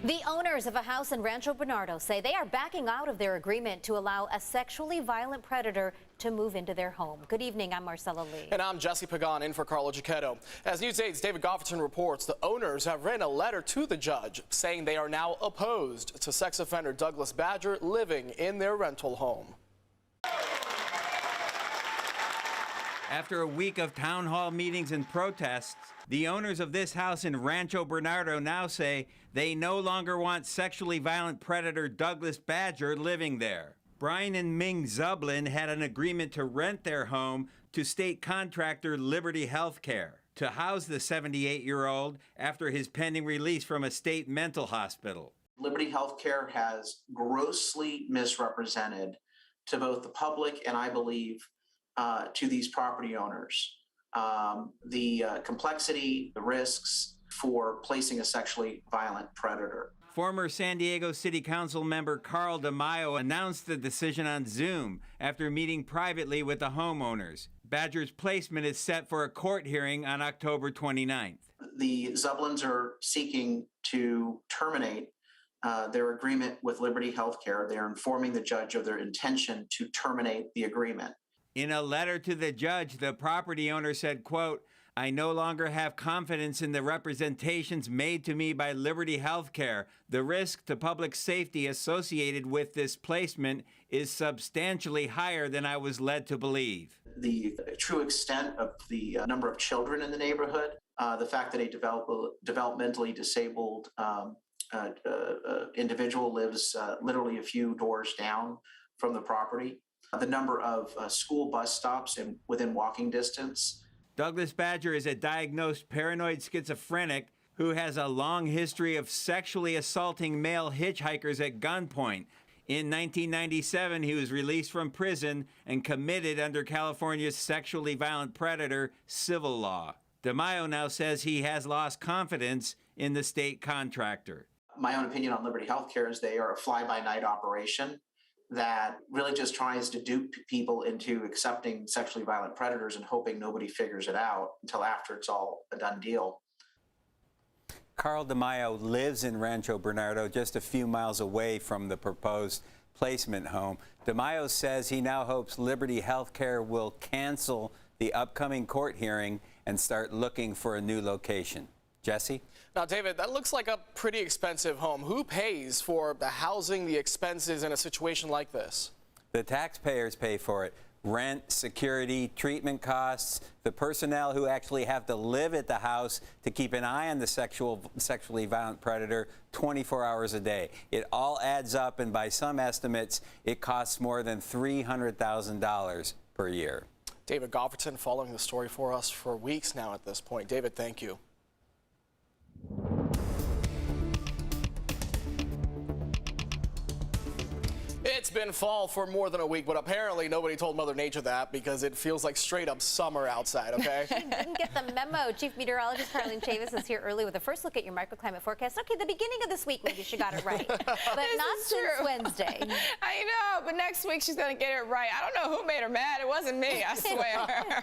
The owners of a house in Rancho Bernardo say they are backing out of their agreement to allow a sexually violent predator to move into their home. Good evening, I'm Marcella Lee. And I'm Jesse Pagan in for Carlo Giacchetto. As News 8's David Gofferton reports, the owners have written a letter to the judge saying they are now opposed to sex offender Douglas Badger living in their rental home. After a week of town hall meetings and protests, the owners of this house in Rancho Bernardo now say they no longer want sexually violent predator Douglas Badger living there. Brian and Ming Zublin had an agreement to rent their home to state contractor Liberty Healthcare to house the 78-year-old after his pending release from a state mental hospital. Liberty Healthcare has grossly misrepresented to both the public and I believe to these property owners the complexity, the risks for placing a sexually violent predator. Former San Diego City Council member Carl DeMaio announced the decision on Zoom after meeting privately with the homeowners. Badger's placement is set for a court hearing on October 29th. The Zublins are seeking to terminate their agreement with Liberty Healthcare. They're informing the judge of their intention to terminate the agreement. In a letter to the judge, the property owner said, quote, "I no longer have confidence in the representations made to me by Liberty Healthcare. The risk to public safety associated with this placement is substantially higher than I was led to believe." The true extent of the number of children in the neighborhood, the fact that a developmentally disabled individual lives literally a few doors down from the property, the number of school bus stops within walking distance. Douglas Badger is a diagnosed paranoid schizophrenic who has a long history of sexually assaulting male hitchhikers at gunpoint. In 1997, he was released from prison and committed under California's sexually violent predator civil law. DeMaio now says he has lost confidence in the state contractor. My own opinion on Liberty Healthcare is they are a fly-by-night operation that really just tries to dupe people into accepting sexually violent predators and hoping nobody figures it out until after it's all a done deal. Carl DeMaio lives in Rancho Bernardo, just a few miles away from the proposed placement home. DeMaio says he now hopes Liberty Healthcare will cancel the upcoming court hearing and start looking for a new location. Jesse? Now, David, that looks like a pretty expensive home. Who pays for the housing, the expenses in a situation like this? The taxpayers pay for it. Rent, security, treatment costs, the personnel who actually have to live at the house to keep an eye on the sexually violent predator 24 hours a day. It all adds up, and by some estimates, it costs more than $300,000 per year. David Gofferton following the story for us for weeks now at this point. David, thank you. It's been fall for more than a week, but apparently nobody told Mother Nature that because it feels like straight up summer outside, okay? She didn't get the memo. Chief Meteorologist Carlene Chavis is here early with a first look at your microclimate forecast. Okay, the beginning of this week maybe she got it right, but not since Wednesday. I know, but next week she's going to get it right. I don't know who made her mad. It wasn't me, I swear.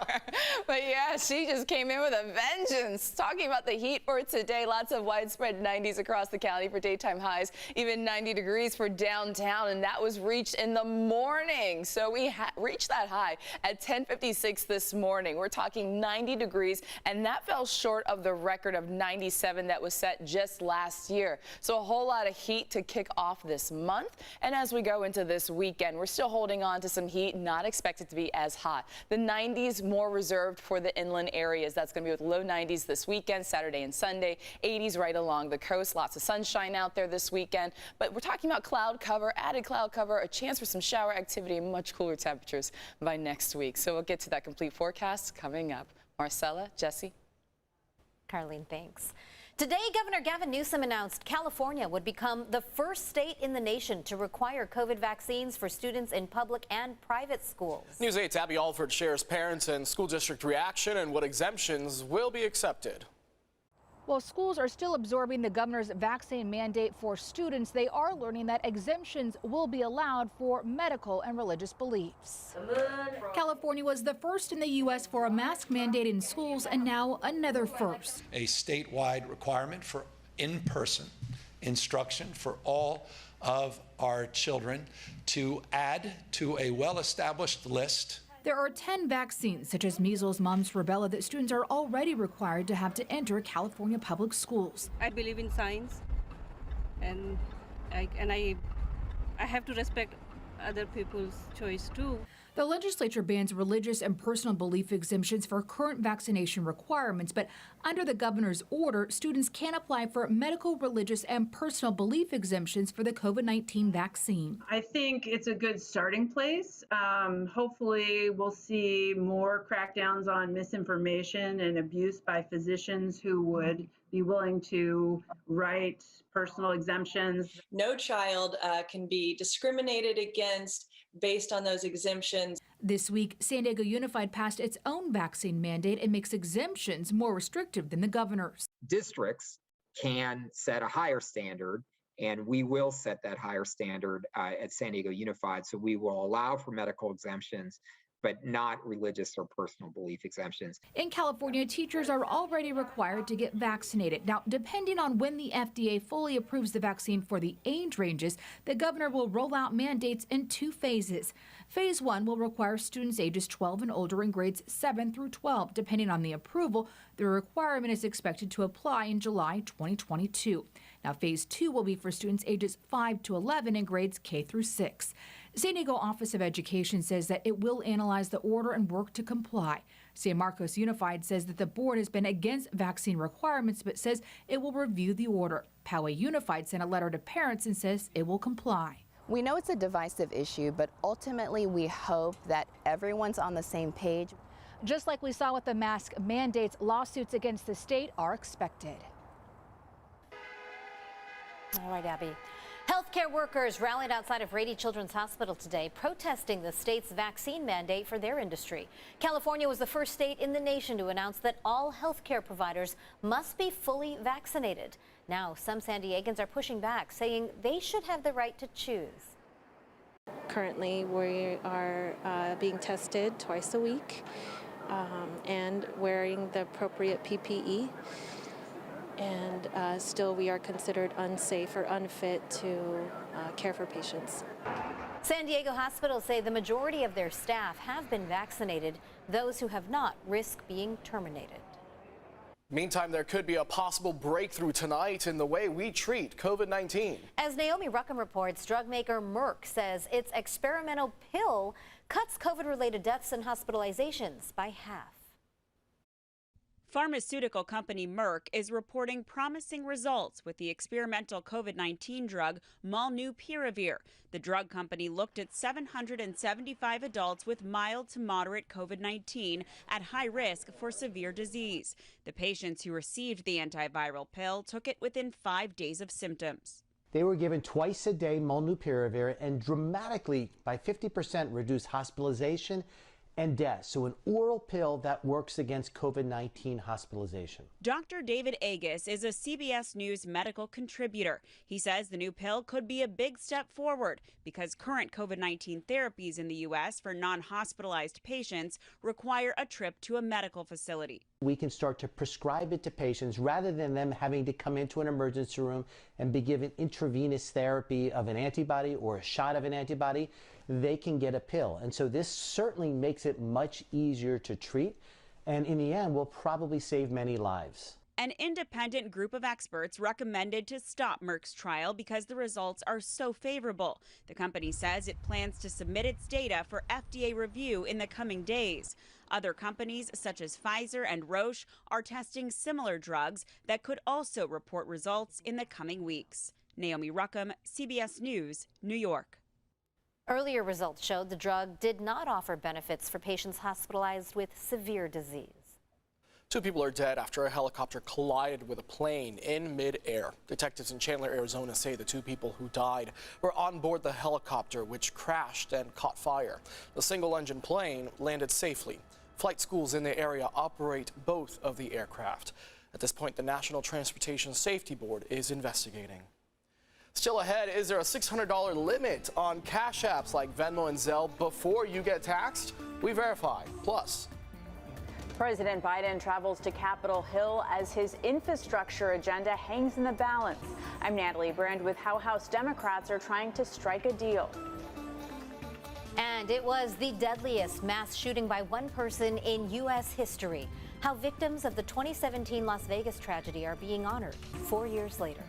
But yeah, she just came in with a vengeance. Talking about the heat for today, lots of widespread 90s across the county for daytime highs, even 90 degrees for downtown, and that was reached in the morning. So we reached that high at 10:56 this morning. We're talking 90 degrees, and that fell short of the record of 97 that was set just last year. So a whole lot of heat to kick off this month. And as we go into this weekend, we're still holding on to some heat, not expected to be as hot. The 90s more reserved for the inland areas. That's going to be with low 90s this weekend, Saturday and Sunday. 80s right along the coast. Lots of sunshine out there this weekend. But we're talking about cloud cover, added cloud cover, a chance for some shower activity and much cooler temperatures by next week. So we'll get to that complete forecast coming up. Marcella, Jesse. Carlene, thanks. Today, Governor Gavin Newsom announced California would become the first state in the nation to require COVID vaccines for students in public and private schools. News 8's Abby Alford shares parents and school district reaction and what exemptions will be accepted. While schools are still absorbing the governor's vaccine mandate for students, they are learning that exemptions will be allowed for medical and religious beliefs. California was the first in the U.S. for a mask mandate in schools, and now another first. A statewide requirement for in-person instruction for all of our children to add to a well-established list. There are 10 vaccines, such as measles, mumps, rubella, that students are already required to have to enter California public schools. I believe in science, and I have to respect other people's choice too. The legislature bans religious and personal belief exemptions for current vaccination requirements, but under the governor's order, students can apply for medical, religious, and personal belief exemptions for the COVID-19 vaccine. I think it's a good starting place. Hopefully, we'll see more crackdowns on misinformation and abuse by physicians who would be willing to write personal exemptions. No child can be discriminated against based on those exemptions. This week, San Diego Unified passed its own vaccine mandate and makes exemptions more restrictive than the governor's. Districts can set a higher standard, and we will set that higher standard at San Diego Unified. So we will allow for medical exemptions, but not religious or personal belief exemptions. In California, teachers are already required to get vaccinated. Now, depending on when the FDA fully approves the vaccine for the age ranges, the governor will roll out mandates in 2 phases. Phase 1 will require students ages 12 and older in grades 7 through 12. Depending on the approval, the requirement is expected to apply in July 2022. Now, Phase 2 will be for students ages 5 to 11 in grades K through 6. San Diego Office of Education says that it will analyze the order and work to comply. San Marcos Unified says that the board has been against vaccine requirements, but says it will review the order. Poway Unified sent a letter to parents and says it will comply. We know it's a divisive issue, but ultimately we hope that everyone's on the same page. Just like we saw with the mask mandates, lawsuits against the state are expected. All right, Abby. Healthcare workers rallied outside of Rady Children's Hospital today, protesting the state's vaccine mandate for their industry. California was the first state in the nation to announce that all healthcare providers must be fully vaccinated. Now, some San Diegans are pushing back, saying they should have the right to choose. Currently, we are being tested twice a week and wearing the appropriate PPE. And still we are considered unsafe or unfit to care for patients. San Diego hospitals say the majority of their staff have been vaccinated. Those who have not risk being terminated. Meantime, there could be a possible breakthrough tonight in the way we treat COVID-19. As Naomi Ruckham reports, drug maker Merck says its experimental pill cuts COVID-related deaths and hospitalizations by half. Pharmaceutical company Merck is reporting promising results with the experimental COVID-19 drug Molnupiravir. The drug company looked at 775 adults with mild to moderate COVID-19 at high risk for severe disease. The patients who received the antiviral pill took it within 5 days of symptoms. They were given twice a day Molnupiravir and dramatically, by 50%, reduced hospitalization and death. So an oral pill that works against COVID-19 hospitalization. Dr. David Agus is a CBS News medical contributor. He says the new pill could be a big step forward because current COVID-19 therapies in the U.S. for non-hospitalized patients require a trip to a medical facility. We can start to prescribe it to patients rather than them having to come into an emergency room and be given intravenous therapy of an antibody or a shot of an antibody. They can get a pill. And so this certainly makes it much easier to treat, and in the end will probably save many lives. An independent group of experts recommended to stop Merck's trial because the results are so favorable. The company says it plans to submit its data for FDA review in the coming days. Other companies, such as Pfizer and Roche, are testing similar drugs that could also report results in the coming weeks. Naomi Ruckham, CBS News, New York. Earlier results showed the drug did not offer benefits for patients hospitalized with severe disease. 2 people are dead after a helicopter collided with a plane in midair. Detectives in Chandler, Arizona say the 2 people who died were on board the helicopter, which crashed and caught fire. The single-engine plane landed safely. Flight schools in the area operate both of the aircraft. At this point, the National Transportation Safety Board is investigating. Still ahead, is there a $600 limit on cash apps like Venmo and Zelle before you get taxed? We verify. Plus, President Biden travels to Capitol Hill as his infrastructure agenda hangs in the balance. I'm Natalie Brand with how House Democrats are trying to strike a deal. And it was the deadliest mass shooting by one person in U.S. history. How victims of the 2017 Las Vegas tragedy are being honored 4 years later.